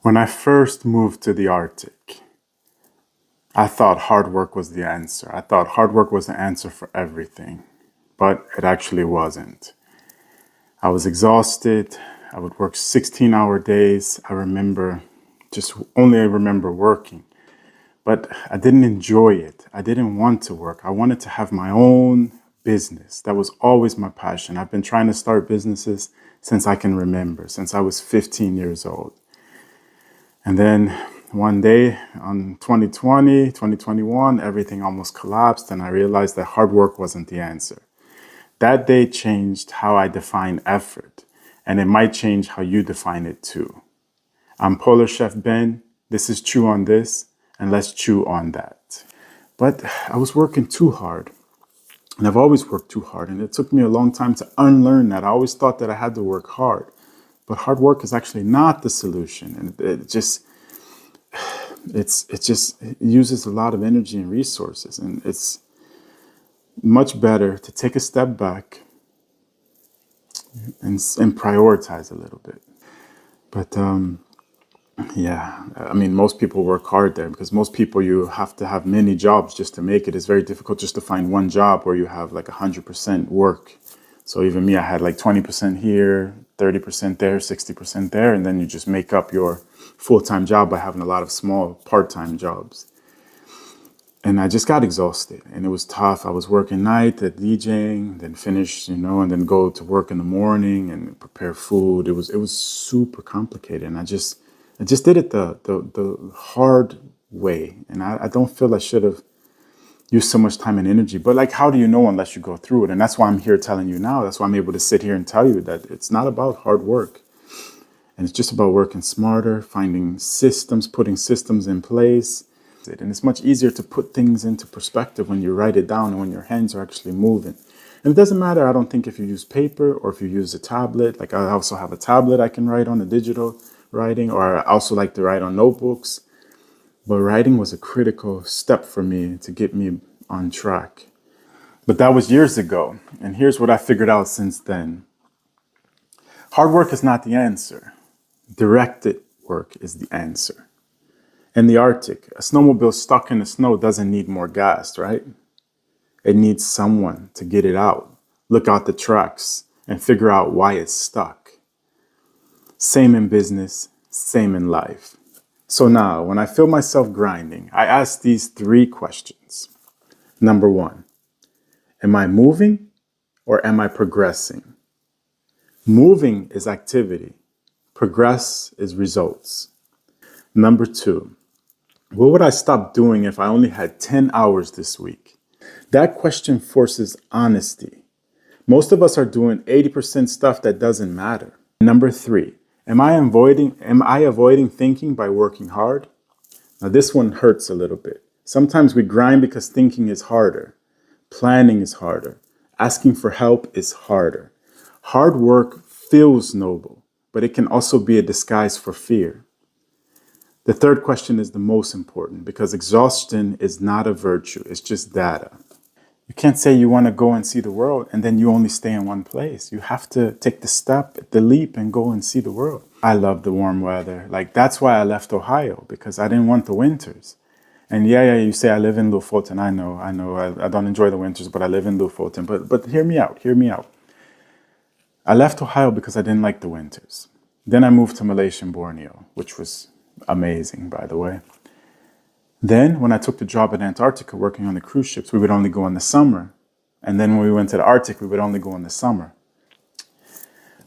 When I first moved to the Arctic, I thought hard work was the answer. I thought hard work was the answer for everything, but it actually wasn't. I was exhausted. I would work 16-hour days. I remember working, but I didn't enjoy it. I didn't want to work. I wanted to have my own business. That was always my passion. I've been trying to start businesses since I can remember, since I was 15 years old. And then one day on 2021, everything almost collapsed and I realized that hard work wasn't the answer. That day changed how I define effort, and it might change how you define it too. I'm Polar Chef Ben. This is Chew on This, and let's chew on that. But I was working too hard, and I've always worked too hard, and it took me a long time to unlearn that. I always thought that I had to work hard, but hard work is actually not the solution, and it uses a lot of energy and resources, and it's much better to take a step back and prioritize a little bit. But most people work hard there because most people, you have to have many jobs just to make it. It's very difficult just to find one job where you have like 100% work. So even me, I had like 20% here, 30% there, 60% there, and then you just make up your full-time job by having a lot of small part-time jobs. And I just got exhausted and it was tough. I was working night at DJing, then finish, and then go to work in the morning and prepare food. It was super complicated. And I just did it the hard way. And I don't feel I should have used so much time and energy. But like, how do you know unless you go through it? And that's why I'm here telling you now. That's why I'm able to sit here and tell you that it's not about hard work. And it's just about working smarter, finding systems, putting systems in place. And it's much easier to put things into perspective when you write it down and when your hands are actually moving. And it doesn't matter, I don't think, if you use paper or if you use a tablet. Like I also have a tablet I can write on, a digital writing, or I also like to write on notebooks. But writing was a critical step for me to get me on track. But that was years ago. And here's what I figured out since then. Hard work is not the answer. Directed work is the answer. In the Arctic, a snowmobile stuck in the snow doesn't need more gas, right? It needs someone to get it out, look out the tracks, and figure out why it's stuck. Same in business, same in life. So now, when I feel myself grinding, I ask these 3 questions. Number 1, am I moving or am I progressing? Moving is activity. Progress is results. Number 2, what would I stop doing if I only had 10 hours this week? That question forces honesty. Most of us are doing 80% stuff that doesn't matter. Number 3, am I avoiding thinking by working hard? Now this one hurts a little bit. Sometimes we grind because thinking is harder. Planning is harder. Asking for help is harder. Hard work feels noble, but it can also be a disguise for fear. The 3rd question is the most important because exhaustion is not a virtue, it's just data. You can't say you want to go and see the world and then you only stay in one place. You have to take the leap and go and see the world. I love the warm weather. Like that's why I left Ohio, because I didn't want the winters. And you say I live in Lofoten. I know, I don't enjoy the winters, but I live in Lofoten. But hear me out. I left Ohio because I didn't like the winters. Then I moved to Malaysia and Borneo, which was amazing, by the way. Then when I took the job in Antarctica working on the cruise ships, we would only go in the summer. And then when we went to the Arctic, we would only go in the summer.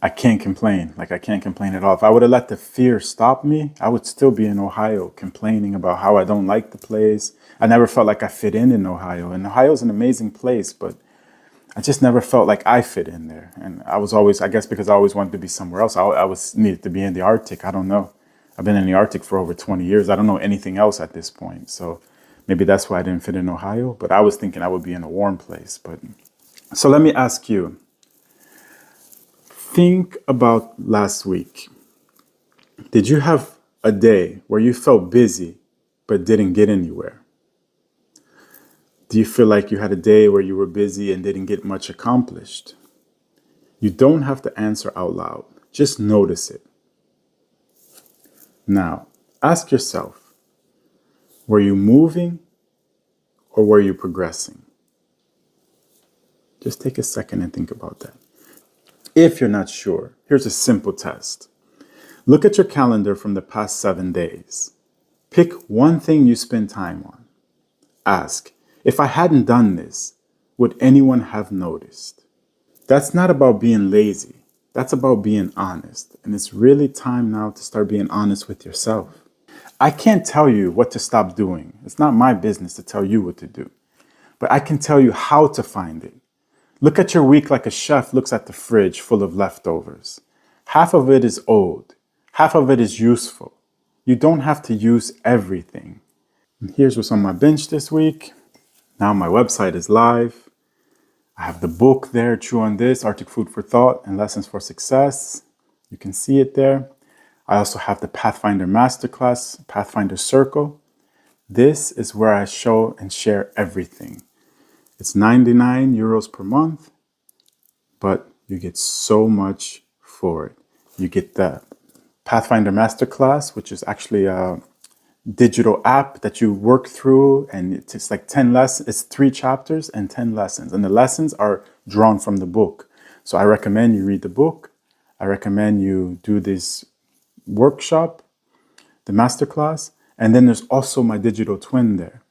I can't complain. I can't complain at all. If I would have let the fear stop me, I would still be in Ohio complaining about how I don't like the place. I never felt like I fit in Ohio. And Ohio is an amazing place, but I just never felt like I fit in there. And I was always, I guess because I always wanted to be somewhere else, I needed to be in the Arctic. I don't know. I've been in the Arctic for over 20 years. I don't know anything else at this point. So maybe that's why I didn't fit in Ohio. But I was thinking I would be in a warm place. So let me ask you, think about last week. Did you have a day where you felt busy but didn't get anywhere? Do you feel like you had a day where you were busy and didn't get much accomplished? You don't have to answer out loud. Just notice it. Now, ask yourself, were you moving or were you progressing? Just take a second and think about that. If you're not sure, here's a simple test. Look at your calendar from the past 7 days. Pick one thing you spend time on. Ask, if I hadn't done this, would anyone have noticed? That's not about being lazy. That's about being honest. And it's really time now to start being honest with yourself. I can't tell you what to stop doing. It's not my business to tell you what to do. But I can tell you how to find it. Look at your week like a chef looks at the fridge full of leftovers. Half of it is old. Half of it is useful. You don't have to use everything. And here's what's on my bench this week. Now my website is live. I have the book there, Chew on This, Arctic Food for Thought and Lessons for Success. You can see it there. I also have the Pathfinder Masterclass, Pathfinder Circle. This is where I show and share everything. It's 99 euros per month, but you get so much for it. You get the Pathfinder Masterclass, which is actually a digital app that you work through, and it's like 10 lessons. It's 3 chapters and 10 lessons, and the lessons are drawn from the book. So I recommend you read the book. I recommend you do this workshop, the masterclass, and then there's also my digital twin there.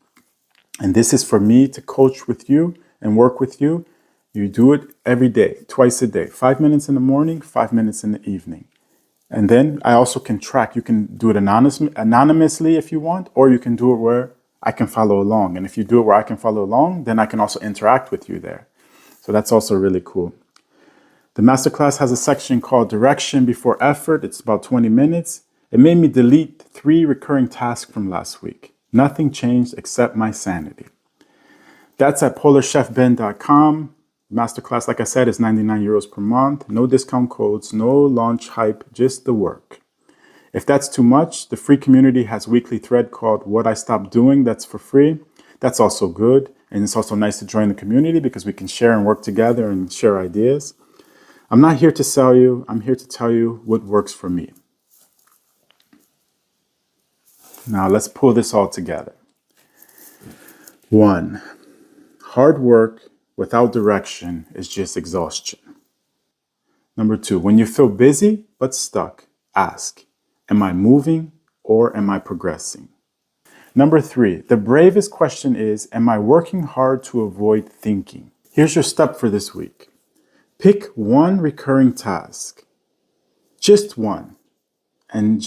And this is for me to coach with you and work with you. You do it every day, twice a day, 5 minutes in the morning, 5 minutes in the evening. And then I also can track. You can do it anonymously if you want, or you can do it where I can follow along. And if you do it where I can follow along, then I can also interact with you there. So that's also really cool. The masterclass has a section called Direction Before Effort. It's about 20 minutes. It made me delete 3 recurring tasks from last week. Nothing changed except my sanity. That's at polarchefben.com. Masterclass, like I said, is 99 euros per month. No discount codes, no launch hype, just the work. If that's too much, the free community has a weekly thread called What I Stopped Doing. That's for free. That's also good. And it's also nice to join the community because we can share and work together and share ideas. I'm not here to sell you. I'm here to tell you what works for me. Now let's pull this all together. 1. Hard work without direction is just exhaustion. Number 2, when you feel busy but stuck, ask, am I moving or am I progressing? Number 3, the bravest question is, am I working hard to avoid thinking? Here's your step for this week. Pick one recurring task, just one, and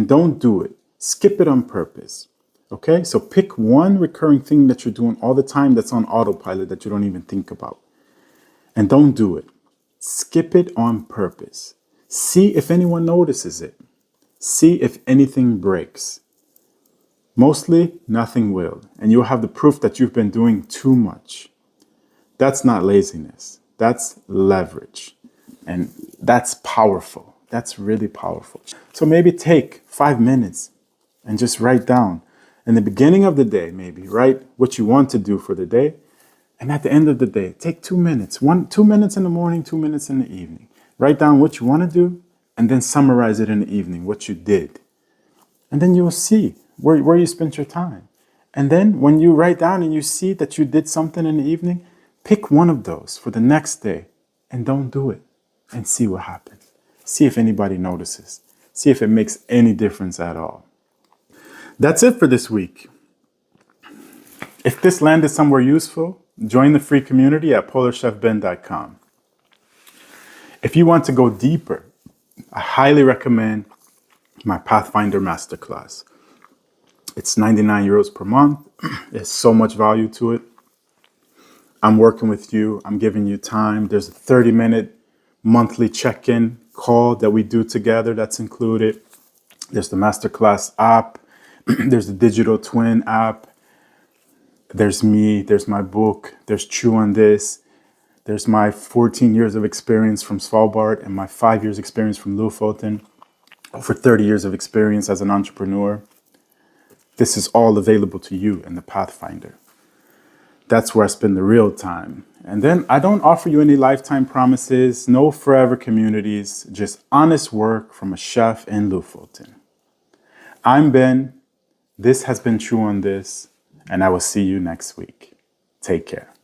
don't do it. Skip it on purpose. Okay, so pick one recurring thing that you're doing all the time that's on autopilot that you don't even think about. And don't do it. Skip it on purpose. See if anyone notices it. See if anything breaks. Mostly, nothing will. And you'll have the proof that you've been doing too much. That's not laziness. That's leverage. And that's powerful. That's really powerful. So maybe take 5 minutes and just write down. In the beginning of the day, maybe write what you want to do for the day. And at the end of the day, take 2 minutes. 2 minutes in the morning, 2 minutes in the evening. Write down what you want to do and then summarize it in the evening, what you did. And then you'll see where you spent your time. And then when you write down and you see that you did something in the evening, pick one of those for the next day and don't do it and see what happens. See if anybody notices. See if it makes any difference at all. That's it for this week. If this landed somewhere useful, join the free community at polarchefben.com. If you want to go deeper, I highly recommend my Pathfinder Masterclass. It's 99 euros per month. There's so much value to it. I'm working with you. I'm giving you time. There's a 30-minute monthly check-in call that we do together that's included. There's the Masterclass app. There's the digital twin app. There's me. There's my book. There's Chew on This. There's my 14 years of experience from Svalbard and my 5 years experience from Lofoten. Over 30 years of experience as an entrepreneur. This is all available to you in the Pathfinder. That's where I spend the real time. And then I don't offer you any lifetime promises, no forever communities, just honest work from a chef in Lofoten. I'm Ben. This has been True on This, and I will see you next week. Take care.